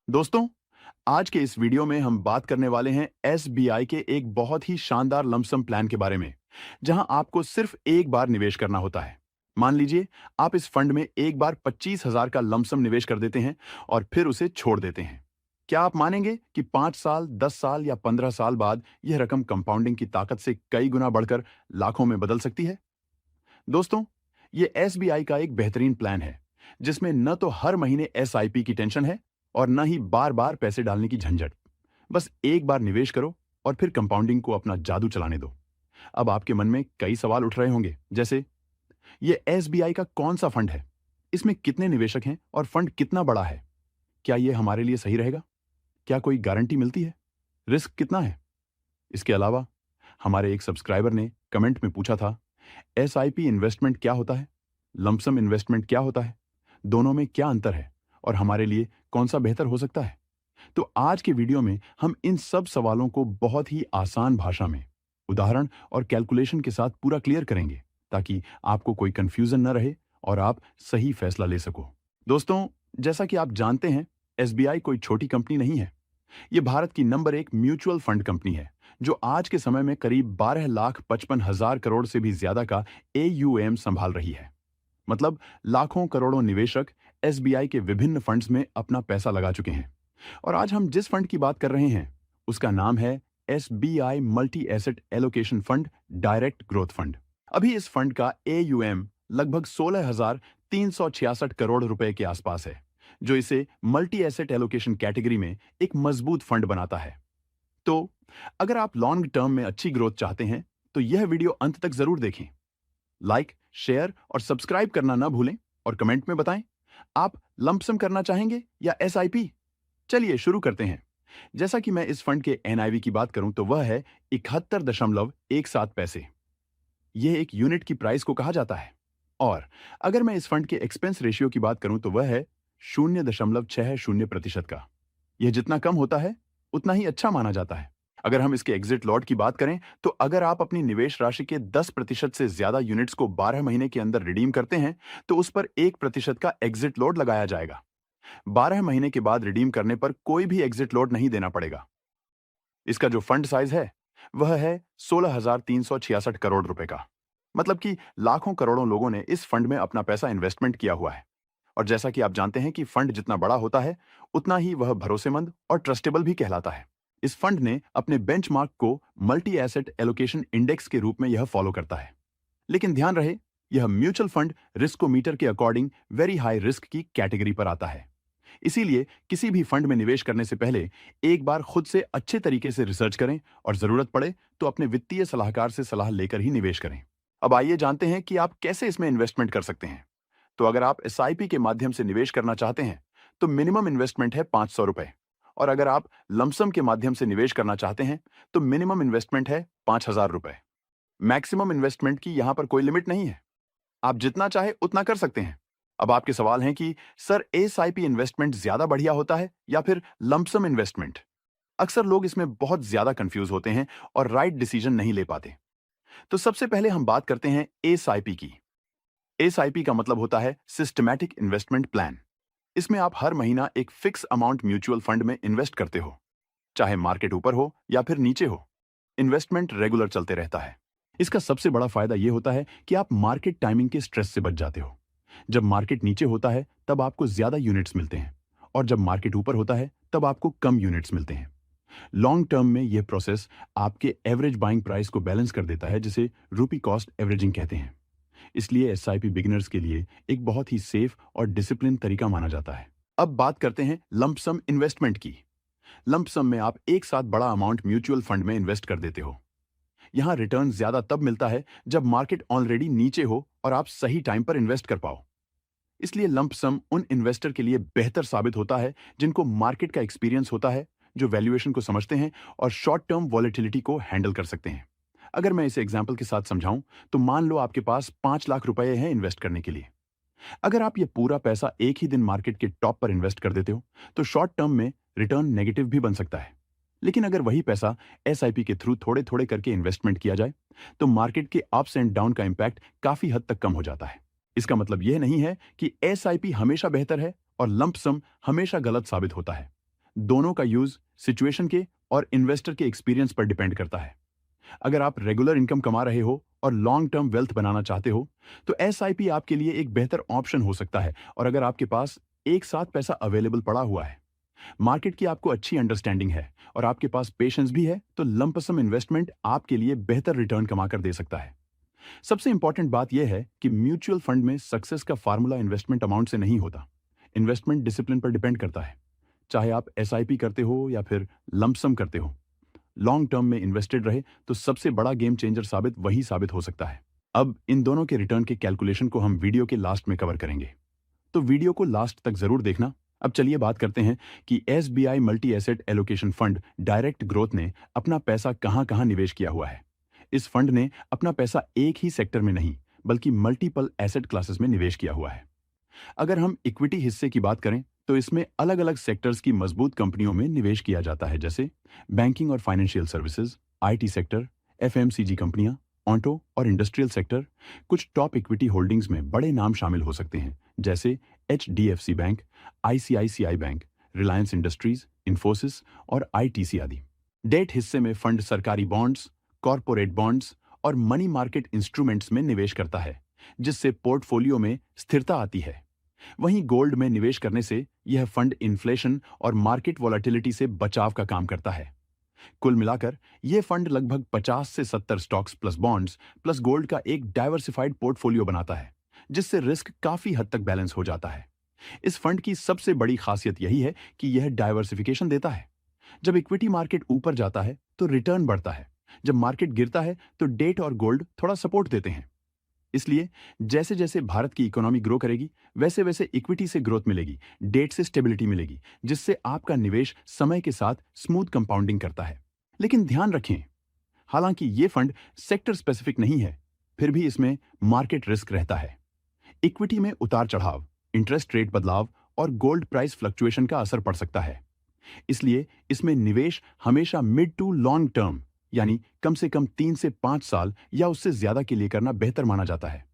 दोस्तों, आज के इस वीडियो में हम बात करने वाले हैं एसबीआई के एक बहुत ही शानदार लमसम प्लान के बारे में, जहां आपको सिर्फ एक बार निवेश करना होता है। मान लीजिए, आप इस फंड में एक बार 25,000 का लमसम निवेश कर देते हैं और फिर उसे छोड़ देते हैं। क्या आप मानेंगे कि 5 साल, 10 साल या 15 साल बाद यह रकम कंपाउंडिंग की ताकत से कई गुना बढ़कर लाखों में बदल सकती है? दोस्तों, ये एसबीआई का एक बेहतरीन प्लान है, जिसमें न तो हर महीने एसआईपी की टेंशन है और न ही बार बार पैसे डालने की झंझट। बस एक बार निवेश करो और फिर कंपाउंडिंग को अपना जादू चलाने दो। अब आपके मन में कई सवाल उठ रहे होंगे, जैसे ये एसबीआई का कौन सा फंड है, इसमें कितने निवेशक हैं और फंड कितना बड़ा है, क्या ये हमारे लिए सही रहेगा, क्या कोई गारंटी मिलती है, रिस्क कितना है? इसके अलावा हमारे एक सब्सक्राइबर ने कमेंट में पूछा था, एसआईपी इन्वेस्टमेंट क्या होता है, लमसम इन्वेस्टमेंट क्या होता है, दोनों में क्या अंतर है और हमारे लिए कौन सा बेहतर हो सकता है? तो आज के वीडियो में हम इन सब सवालों को बहुत ही आसान भाषा में उदाहरण और कैलकुलेशन के साथ पूरा क्लियर करेंगे, ताकि आपको कोई कंफ्यूजन न रहे और आप सही फैसला ले सको। दोस्तों, जैसा कि आप जानते हैं, एसबीआई कोई छोटी कंपनी नहीं है। ये भारत की नंबर 1 म्यूचुअल फंड कंपनी है, जो आज के समय में करीब 12,55,000 करोड़ से भी ज्यादा का एयूएम संभाल रही है। मतलब लाखों करोड़ों निवेशक एसबीआई के विभिन्न फंड्स में अपना पैसा लगा चुके हैं। और आज हम जिस फंड की बात कर रहे हैं, उसका नाम है SBI multi asset allocation fund direct growth fund. अभी इस फंड का एयूएम लगभग 16,366 करोड़ रुपए के आसपास है, जो इसे मल्टी एसेट एलोकेशन कैटेगरी में एक मजबूत फंड बनाता है। तो अगर आप लॉन्ग टर्म में अच्छी ग्रोथ चाहते हैं, तो यह वीडियो अंत तक जरूर देखें। लाइक, शेयर और सब्सक्राइब करना ना भूलें और कमेंट में बताएं, आप लंपसम करना चाहेंगे या एसआईपी? चलिए शुरू करते हैं। जैसा कि मैं इस फंड के एनआईवी की बात करूं तो वह है 71.17 पैसे। यह एक यूनिट की प्राइस को कहा जाता है। और अगर मैं इस फंड के एक्सपेंस रेशियो की बात करूं तो वह है 0.60% का। यह जितना कम होता है, उतना ही अच्छा माना जाता है। अगर हम इसके एग्जिट लॉट की बात करें, तो अगर आप अपनी निवेश राशि के 10% से ज्यादा यूनिट्स को 12 महीने के अंदर रिडीम करते हैं, तो उस पर 1% का एग्जिट लॉट लगाया जाएगा। 12 महीने के बाद रिडीम करने पर कोई भी एग्जिट लॉट नहीं देना पड़ेगा। इसका जो फंड साइज है, वह है 16,366 करोड़ रुपए का। मतलब कि लाखों करोड़ों लोगों ने इस फंड में अपना पैसा इन्वेस्टमेंट किया हुआ है। और जैसा कि आप जानते हैं कि फंड जितना बड़ा होता है, उतना ही वह भरोसेमंद और ट्रस्टेबल भी कहलाता है। इस फंड ने अपने बेंचमार्क को मल्टी एसेट एलोकेशन इंडेक्स के रूप में यह फॉलो करता है। लेकिन ध्यान रहे, यह म्यूचुअल फंड रिस्कोमीटर के अकॉर्डिंग वेरी हाई रिस्क की कैटेगरी पर आता है। इसीलिए किसी भी फंड में निवेश करने से पहले एक बार खुद से अच्छे तरीके से रिसर्च करें और जरूरत पड़े तो अपने वित्तीय सलाहकार से सलाह लेकर ही निवेश करें। अब आइए जानते हैं कि आप कैसे इसमें इन्वेस्टमेंट कर सकते हैं। तो अगर आप एसआईपी के माध्यम से निवेश करना चाहते हैं, तो मिनिमम इन्वेस्टमेंट है 500 रुपए। और अगर आप लमसम के माध्यम से निवेश करना चाहते हैं, तो मिनिमम इन्वेस्टमेंट है 5,000 रुपए। मैक्सिमम इन्वेस्टमेंट की यहां पर कोई लिमिट नहीं है, आप जितना चाहे उतना कर सकते हैं। अब आपके सवाल हैं कि सर, एसआईपी इन्वेस्टमेंट ज्यादा बढ़िया होता है या फिर लमसम इन्वेस्टमेंट? अक्सर लोग इसमें बहुत ज्यादा कंफ्यूज होते हैं और राइट डिसीजन नहीं ले पाते। तो सबसे पहले हम बात करते हैं एसआईपी की। एसआईपी का मतलब होता है सिस्टमैटिक इन्वेस्टमेंट प्लान। इसमें आप हर महीना एक फिक्स अमाउंट म्यूचुअल फंड में इन्वेस्ट करते हो, चाहे मार्केट ऊपर हो या फिर नीचे हो। इन्वेस्टमेंट रेगुलर चलते रहता है। इसका सबसे बड़ा फायदा यह होता है कि आप मार्केट टाइमिंग के स्ट्रेस से बच जाते हो। जब मार्केट नीचे होता है, तब आपको ज्यादा यूनिट्स मिलते हैं, और जब मार्केट ऊपर होता है, तब आपको कम यूनिट्स मिलते हैं। लॉन्ग टर्म में यह प्रोसेस आपके एवरेज बाइंग प्राइस को बैलेंस कर देता है, जिसे रूपी कॉस्ट एवरेजिंग कहते हैं। इसलिए एसआईपी बिगिनर्स के लिए एक बहुत ही सेफ और डिसिप्लिन तरीका माना जाता है। अब बात करते हैं लंप सम इन्वेस्टमेंट की। लंप सम में आप एक साथ बड़ा अमाउंट म्यूचुअल फंड में इन्वेस्ट कर देते हो। यहां रिटर्न ज्यादा तब मिलता है जब मार्केट ऑलरेडी नीचे हो और आप सही टाइम पर इन्वेस्ट कर पाओ। इसलिए लंप सम उन इन्वेस्टर के लिए बेहतर साबित होता है जिनको मार्केट का एक्सपीरियंस होता है, जो वैल्यूएशन को समझते हैं और शॉर्ट टर्म वॉलेटिलिटी को हैंडल कर सकते हैं। अगर मैं इसे एग्जाम्पल के साथ समझाऊं, तो मान लो आपके पास 5 लाख रुपए हैं इन्वेस्ट करने के लिए। अगर आप ये पूरा पैसा एक ही दिन मार्केट के टॉप पर इन्वेस्ट कर देते हो, तो शॉर्ट टर्म में रिटर्न नेगेटिव भी बन सकता है। लेकिन अगर वही पैसा एसआईपी के थ्रू थोड़े थोड़े करके इन्वेस्टमेंट किया जाए, तो मार्केट के अप्स एंड डाउन का इंपैक्ट काफी हद तक कम हो जाता है। इसका मतलब यह नहीं है कि एसआईपी हमेशा बेहतर है और लंप सम हमेशा गलत साबित होता है। दोनों का यूज सिचुएशन के और इन्वेस्टर के एक्सपीरियंस पर डिपेंड करता है। अगर आप रेगुलर इनकम कमा रहे हो और लॉन्ग टर्म वेल्थ बनाना चाहते हो तो एसआईपी आपके लिए एक बेहतर ऑप्शन हो सकता है। और अगर आपके पास एक साथ पैसा अवेलेबल पड़ा हुआ है, मार्केट की आपको अच्छी अंडरस्टैंडिंग है और आपके पास पेशेंस भी है, तो लंप सम इन्वेस्टमेंट आपके लिए बेहतर रिटर्न कमा कर दे सकता है। सबसे इंपॉर्टेंट बात यह है कि म्यूचुअल फंड में सक्सेस का फार्मूला इन्वेस्टमेंट अमाउंट से नहीं होता। इन्वेस्टमेंट डिसिप्लिन पर डिपेंड करता है। चाहे आप एसआईपी करते हो या फिर लंप सम करते हो, लॉन्ग टर्म में इन्वेस्टेड रहे तो सबसे बड़ा गेम चेंजर साबित हो सकता है। अब इन दोनों के रिटर्न के कैलकुलेशन को हम वीडियो के लास्ट में कवर करेंगे, तो वीडियो को लास्ट तक जरूर देखना। अब चलिए बात करते हैं कि SBI multi asset allocation fund direct growth ने अपना पैसा कहां कहां निवेश किया हुआ है। इस फंड ने अपना पैसा एक ही सेक्टर में नहीं बल्कि मल्टीपल एसेट क्लासेस में निवेश किया हुआ है। अगर हम इक्विटी हिस्से की बात करें तो इसमें अलग अलग सेक्टर्स की मजबूत कंपनियों में निवेश किया जाता है, जैसे बैंकिंग और financial services, IT sector, FMCG कंपनियां, ऑटो और इंडस्ट्रियल सेक्टर। कुछ टॉप इक्विटी होल्डिंग्स में बड़े नाम शामिल हो सकते हैं, जैसे HDFC bank, ICICI bank, Reliance industries, Infosys और आईटीसी आदि। डेट हिस्से में फंड सरकारी बॉन्ड्स, कॉरपोरेट बॉन्ड्स और मनी मार्केट इंस्ट्रूमेंट्स में निवेश करता है, जिससे पोर्टफोलियो में स्थिरता आती है। वहीं गोल्ड में निवेश करने से यह फंड इन्फ्लेशन और मार्केट वॉलेटिलिटी से बचाव का काम करता है। कुल मिलाकर यह फंड लगभग 50 से 70 stocks plus bonds plus gold का एक डाइवर्सिफाइड पोर्टफोलियो बनाता है, जिससे रिस्क काफी हद तक बैलेंस हो जाता है। इस फंड की सबसे बड़ी खासियत यही है कि यह डाइवर्सिफिकेशन देता है। जब इक्विटी मार्केट ऊपर जाता है तो रिटर्न बढ़ता है, जब मार्केट गिरता है तो डेट और गोल्ड थोड़ा सपोर्ट देते हैं। इसलिए जैसे जैसे भारत की इकोनॉमी ग्रो करेगी वैसे वैसे इक्विटी से ग्रोथ मिलेगी, डेट से स्टेबिलिटी मिलेगी, जिससे आपका निवेश समय के साथ स्मूथ कंपाउंडिंग करता है। लेकिन ध्यान रखें, हालांकि ये फंड सेक्टर स्पेसिफिक नहीं है, फिर भी इसमें मार्केट रिस्क रहता है। इक्विटी में उतार चढ़ाव, इंटरेस्ट रेट बदलाव और गोल्ड प्राइस फ्लक्चुएशन का असर पड़ सकता है। इसलिए इसमें निवेश हमेशा मिड टू लॉन्ग टर्म यानी कम से कम 3 से 5 साल या उससे ज्यादा के लिए करना बेहतर माना जाता है।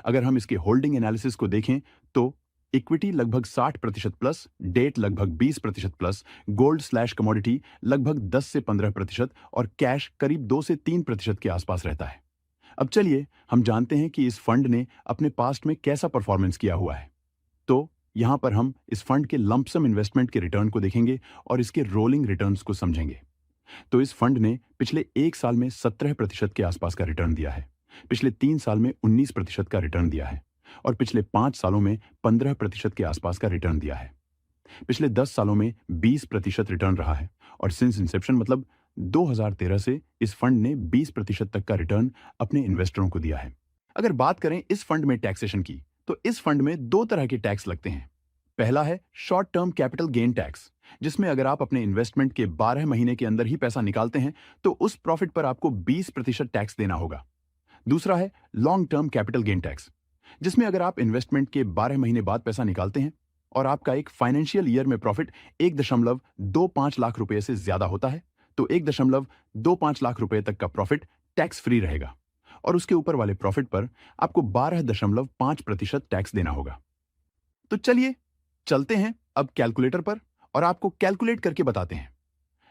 अगर हम इसके होल्डिंग एनालिसिस को देखें तो इक्विटी लगभग 60% प्लस, डेट लगभग 20% प्लस, गोल्ड स्लैश कमोडिटी लगभग 10 से 15% और कैश करीब 2 से 3% के आसपास रहता है। अब चलिए हम जानते हैं कि इस फंड ने अपने पास्ट में कैसा परफॉर्मेंस किया हुआ है। तो यहां पर हम इस फंड के लंपसम इन्वेस्टमेंट के रिटर्न को देखेंगे और इसके रोलिंग रिटर्न्स को समझेंगे। तो इस फंड ने पिछले 1 साल में 17% के आसपास का रिटर्न दिया है, पिछले 3 साल में 19% का रिटर्न दिया है और पिछले 5 सालों में 15% के आसपास का रिटर्न दिया है। पिछले 10 सालों में 20% रिटर्न रहा है और सिंस इंसेप्शन मतलब 2013 से इस फंड ने 20% तक का रिटर्न अपने इन्वेस्टरों को दिया है। अगर बात करें इस फंड में टैक्सेशन की, तो इस फंड में 2 तरह के टैक्स लगते हैं। पहला है short term capital gain tax, जिसमें अगर आप अपने इन्वेस्टमेंट के 12 महीने के अंदर ही पैसा निकालते हैं तो उस प्रॉफिट पर आपको 20% टैक्स देना होगा। दूसरा है long term capital gain tax, जिसमें अगर आप इन्वेस्टमेंट के 12 महीने बाद पैसा निकालते हैं और आपका एक फाइनेंशियल ईयर में प्रॉफिट 1.25 लाख रुपए से ज्यादा होता है, तो 1.25 लाख रुपए तक का प्रॉफिट टैक्स फ्री रहेगा और उसके ऊपर वाले प्रॉफिट पर आपको 12.5% टैक्स देना होगा। तो चलिए चलते हैं अब कैलकुलेटर पर और आपको कैलकुलेट करके बताते हैं।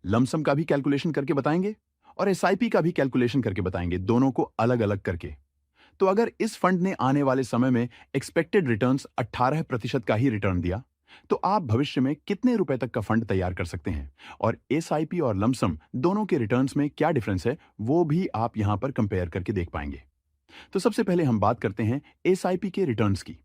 लमसम का भी कैलकुलेशन करके बताएंगे और एसआईपी का भी कैलकुलेशन करके बताएंगे, दोनों को अलग अलग करके। तो अगर इस फंड ने आने वाले समय में एक्सपेक्टेड रिटर्न्स 18% का ही रिटर्न दिया, तो आप भविष्य में कितने रुपए तक का फंड तैयार कर सकते हैं और एसआईपी और लमसम दोनों के रिटर्न्स में क्या डिफरेंस है वो भी आप यहां पर कंपेयर करके देख पाएंगे। तो सबसे पहले हम बात करते हैं एसआईपी के रिटर्न्स की।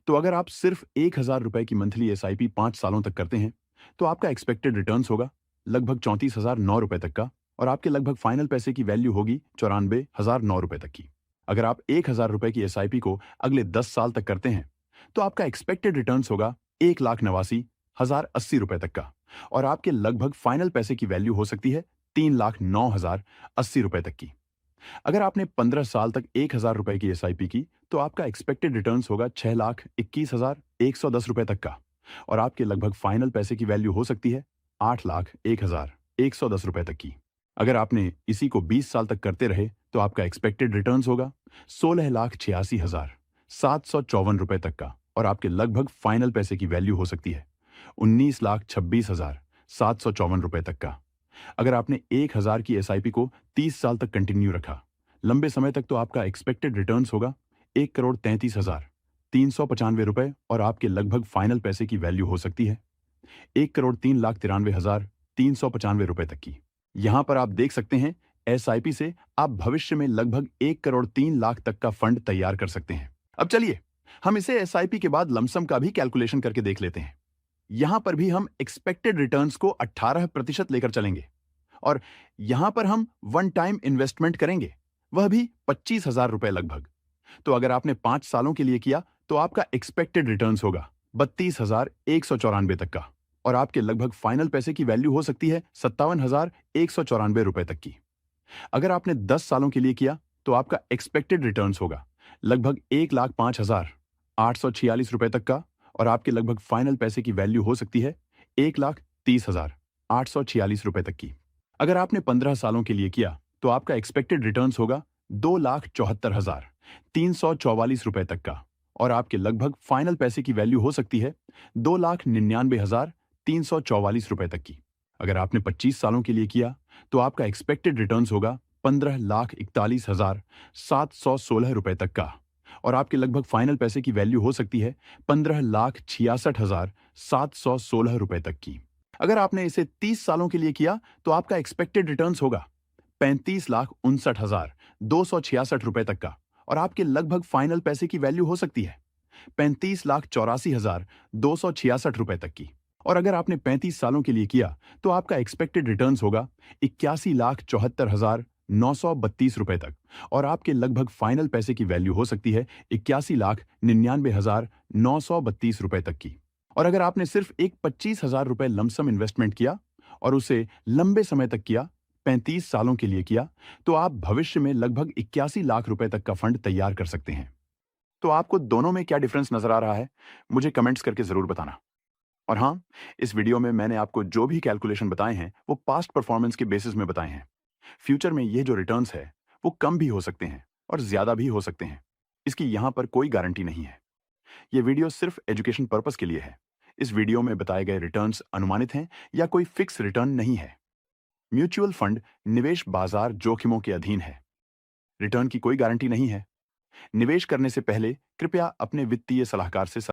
तो अगर आप सिर्फ 1000 रुपए की मंथली एसआईपी 5 सालों तक करते हैं तो आपका एक्सपेक्टेड रिटर्न्स होगा लगभग 34,009 रुपए तक का और आपके लगभग फाइनल पैसे की वैल्यू होगी 94,009 रुपए तक की। अगर आप 1000 रुपए की एसआईपी को अगले 10 साल तक करते हैं तो आपका एक्सपेक्टेड रिटर्न्स होगा 1,89,080 रुपए तक का और आपके लगभग फाइनल पैसे की वैल्यू हो सकती है 3,09,080 रुपए तक की। अगर आपने 15 साल तक 1000 रुपए की एसआईपी की तो आपका एक्सपेक्टेड रिटर्न्स होगा 6,21,110 रुपए तक का और आपके लगभग फाइनल पैसे की वैल्यू हो सकती है 8,01,110 रुपए तक की। अगर आपने इसी को 20 साल तक करते रहे तो आपका एक्सपेक्टेड रिटर्न्स होगा 16,86,754 रुपए तक का और आपके लगभग फाइनल पैसे की वैल्यू हो सकती है ₹754 तक का। अगर आपने 1000 की एसआईपी को 30 साल तक कंटिन्यू रखा, लंबे समय तक, तो आपका एक्सपेक्टेड रिटर्न्स होगा 1,33,395 और आपके लगभग फाइनल पैसे की वैल्यू हो सकती है 1,03,93,395 तक की। यहां पर आप देख सकते हैं, एसआईपी से आप भविष्य में लगभग 1,03,00,000 तक का फंड तैयार कर सकते हैं। अब चलिए हम इसे एसआईपी के बाद लमसम का भी कैलकुलेशन करके देख लेते हैं। यहां पर भी हम एक्सपेक्टेड रिटर्न्स को 18% लेकर चलेंगे और यहां पर हम वन टाइम इन्वेस्टमेंट करेंगे, वह भी 25,000 रुपए लगभग। तो अगर आपने 5 सालों के लिए किया तो आपका एक्सपेक्टेड रिटर्न्स होगा 32,194 तक का और आपके लगभग फाइनल पैसे की वैल्यू हो सकती है 57,194 रुपए तक की। अगर आपने 10 सालों के लिए किया तो आपका एक्सपेक्टेड रिटर्न्स होगा लगभग 1,05,846 रुपए तक का और आपके लगभग फाइनल पैसे की वैल्यू हो सकती है 1,30,846 रुपए तक की। अगर आपने 15 सालों के लिए किया तो आपका एक्सपेक्टेड रिटर्न्स होगा 2,74,344 रुपए तक का और आपके लगभग फाइनल पैसे की वैल्यू हो सकती है 2,99,344 रुपए तक की। अगर आपने 25 सालों के लिए किया तो आपका एक्सपेक्टेड रिटर्न्स होगा 15,41,716 रुपए तक का और आपके लगभग फाइनल पैसे की वैल्यु हो सकती है 15,66,716 रुपए तक की। अगर आपने इसे 30 सालों के लिए किया तो आपका एक्सपेक्टेड रिटर्न्स होगा 35,59,266 रुपए तक का और आपके लगभग फाइनल पैसे की वैल्यू हो सकती है 35,84,266 रुपए तक की। और अगर आपने 35 सालों के लिए किया तो आपका एक्सपेक्टेड रिटर्न्स होगा 81,74,932 रुपए तक और आपके लगभग फाइनल पैसे की वैल्यू हो सकती है 81,99,932 रुपए तक की। और अगर आपने सिर्फ एक 25,000 रुपए लमसम इन्वेस्टमेंट किया और उसे लंबे समय तक किया, 35 सालों के लिए किया, तो आप भविष्य में लगभग 81 लाख रुपए तक का फंड तैयार कर सकते हैं। तो आपको दोनों में क्या डिफरेंस नजर आ रहा है, मुझे कमेंट्स करके जरूर बताना। और हाँ, इस वीडियो में मैंने आपको जो भी कैलकुलेशन बताए हैं वो पास्ट परफॉर्मेंस के बेसिस में बताए हैं। फ्यूचर में ये जो रिटर्न्स है वो कम भी हो सकते हैं और ज्यादा भी हो सकते हैं। इसकी यहाँ पर कोई गारंटी नहीं है। ये वीडियो सिर्फ एजुकेशन पर्पस के लिए है। इस वीडियो में बताए गए रिटर्न्स अनुमानित हैं या कोई फिक्स रिटर्न नहीं है। म्यूचुअल फंड निवेश बाजार जोखिमों के अधीन है। रिटर्न की कोई गारंटी नहीं है। निवेश करने से पहले कृपया अपने वित्तीय सलाहकार से